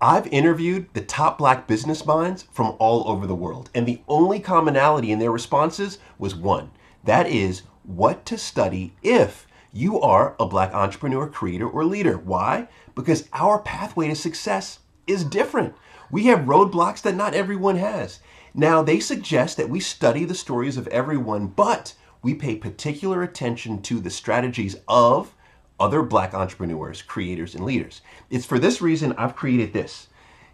I've interviewed the top black business minds from all over the world, and the only commonality in their responses was one. That is what to study if you are a black entrepreneur, creator, or leader. Why? Because our pathway to success is different. We have roadblocks that not everyone has. Now, they suggest that we study the stories of everyone, but we pay particular attention to the strategies of other black entrepreneurs, creators, and leaders. It's for this reason I've created this.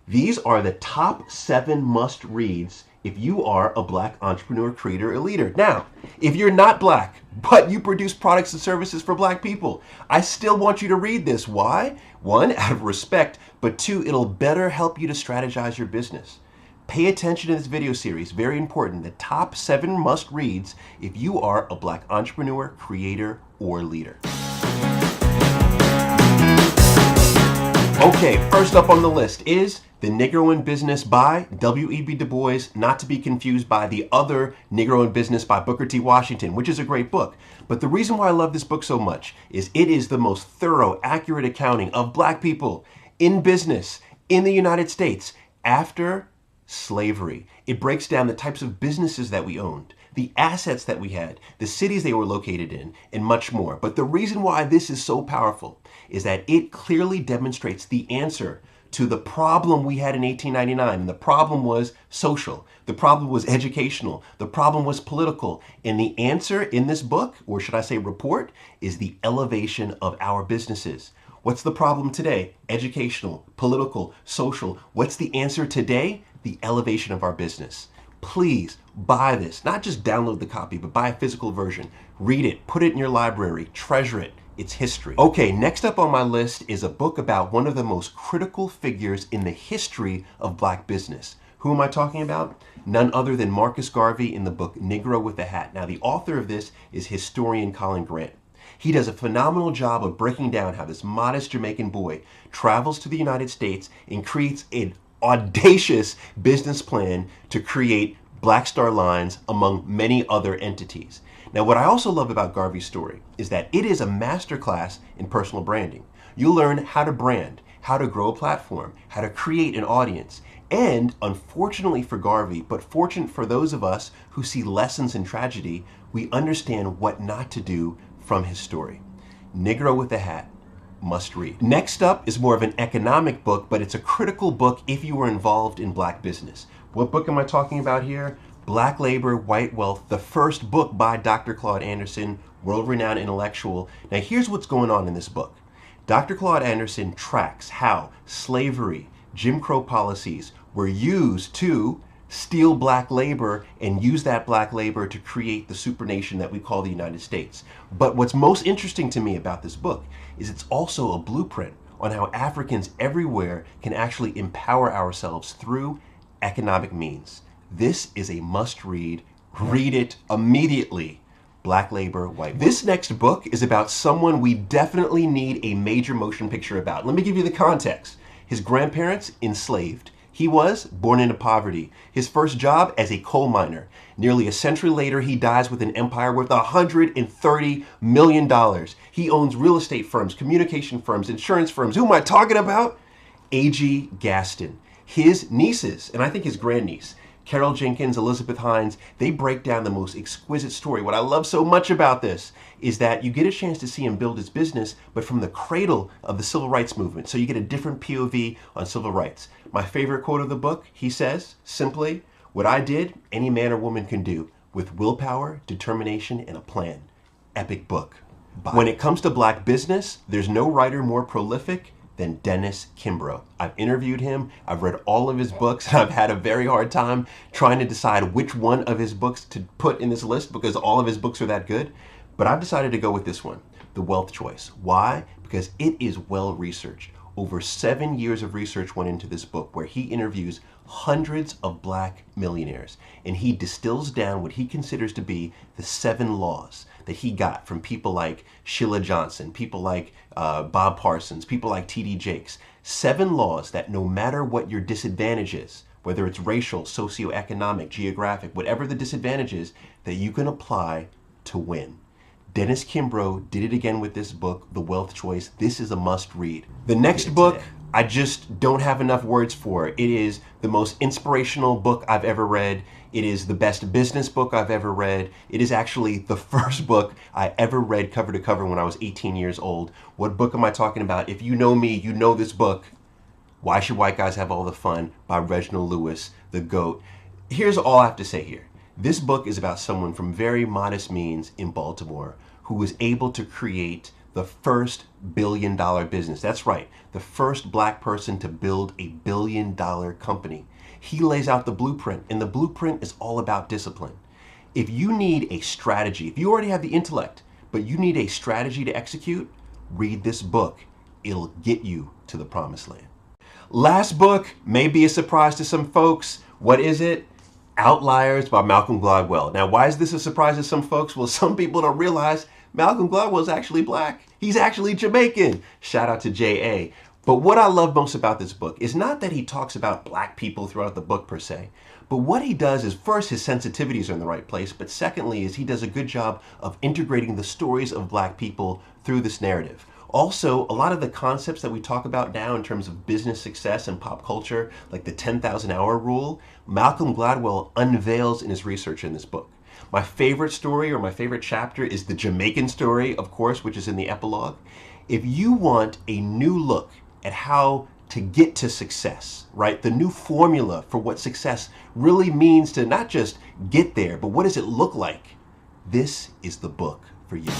These are the top 7 must-reads if you are a black entrepreneur, creator, or leader. Now, if you're not black, but you produce products and services for black people, I still want you to read this. Why? 1, out of respect, but 2, it'll better help you to strategize your business. Pay attention to this video series, very important. The top 7 must-reads if you are a black entrepreneur, creator, or leader. Okay, first up on the list is The Negro in Business by W.E.B. Du Bois, not to be confused by the other Negro in Business by Booker T. Washington, which is a great book. But the reason why I love this book so much is it is the most thorough, accurate accounting of black people in business in the United States after slavery. It breaks down the types of businesses that we owned, the assets that we had, the cities they were located in, and much more. But the reason why this is so powerful is that it clearly demonstrates the answer to the problem we had in 1899. And the problem was social. The problem was educational. The problem was political. And the answer in this book, or should I say report, is the elevation of our businesses. What's the problem today? Educational, political, social. What's the answer today? The elevation of our business. Please buy this. Not just download the copy, but buy a physical version. Read it, put it in your library, treasure it. It's history. Okay, next up on my list is a book about one of the most critical figures in the history of black business. Who am I talking about? None other than Marcus Garvey in the book Negro with a Hat. Now, the author of this is historian Colin Grant. He does a phenomenal job of breaking down how this modest Jamaican boy travels to the United States and creates an audacious business plan to create Black Star Lines among many other entities. Now, what I also love about Garvey's story is that it is a masterclass in personal branding. You'll learn how to brand, how to grow a platform, how to create an audience, and unfortunately for Garvey, but fortunate for those of us who see lessons in tragedy, we understand what not to do from his story. Negro with a Hat, must read. Next up is more of an economic book, but it's a critical book if you were involved in black business. What book am I talking about here? Black Labor, White Wealth, the first book by Dr. Claude Anderson, world-renowned intellectual. Now here's what's going on in this book. Dr. Claude Anderson tracks how slavery, Jim Crow policies were used to steal black labor and use that black labor to create the supernation that we call the United States. But what's most interesting to me about this book is it's also a blueprint on how Africans everywhere can actually empower ourselves through economic means. This is a must-read. Read it immediately. Black Labor, White Wealth. This next book is about someone we definitely need a major motion picture about. Let me give you the context. His grandparents enslaved. He was born into poverty. His first job as a coal miner. Nearly a century later, he dies with an empire worth $130 million. He owns real estate firms, communication firms, insurance firms. Who am I talking about? A.G. Gaston. His nieces, and I think his grandniece, Carol Jenkins, Elizabeth Hines, they break down the most exquisite story. What I love so much about this is that you get a chance to see him build his business, but from the cradle of the civil rights movement. So you get a different POV on civil rights. My favorite quote of the book, he says, simply, "What I did, any man or woman can do, with willpower, determination, and a plan." Epic book. Bye. When it comes to black business, there's no writer more prolific than Dennis Kimbro. I've interviewed him, I've read all of his books, and I've had a very hard time trying to decide which one of his books to put in this list because all of his books are that good. But I've decided to go with this one, The Wealth Choice. Why? Because it is well researched. Over 7 years of research went into this book where he interviews hundreds of black millionaires and he distills down what he considers to be the 7 laws that he got from people like Sheila Johnson, people like Bob Parsons, people like T.D. Jakes. 7 laws that no matter what your disadvantage is, whether it's racial, socioeconomic, geographic, whatever the disadvantage is, that you can apply to win. Dennis Kimbro did it again with this book, The Wealth Choice. This is a must read. The next book I just don't have enough words for it. It is the most inspirational book I've ever read. It is the best business book I've ever read. It is actually the first book I ever read cover to cover when I was 18 years old. What book am I talking about? If you know me, you know this book. Why Should White Guys Have All the Fun by Reginald Lewis, the GOAT. Here's all I have to say here. This book is about someone from very modest means in Baltimore who was able to create the first billion-dollar business. That's right, the first black person to build a billion-dollar company. He lays out the blueprint, and the blueprint is all about discipline. If you need a strategy, if you already have the intellect, but you need a strategy to execute, read this book. It'll get you to the promised land. Last book may be a surprise to some folks. What is it? Outliers by Malcolm Gladwell. Now, why is this a surprise to some folks? Well, some people don't realize Malcolm Gladwell is actually black. He's actually Jamaican. Shout out to J.A. But what I love most about this book is not that he talks about black people throughout the book per se, but what he does is, first, his sensitivities are in the right place, but secondly is he does a good job of integrating the stories of black people through this narrative. Also, a lot of the concepts that we talk about now in terms of business success and pop culture, like the 10,000 hour rule, Malcolm Gladwell unveils in his research in this book. My favorite story or my favorite chapter is the Jamaican story, of course, which is in the epilogue. If you want a new look at how to get to success, right? The new formula for what success really means to not just get there, but what does it look like? This is the book for you.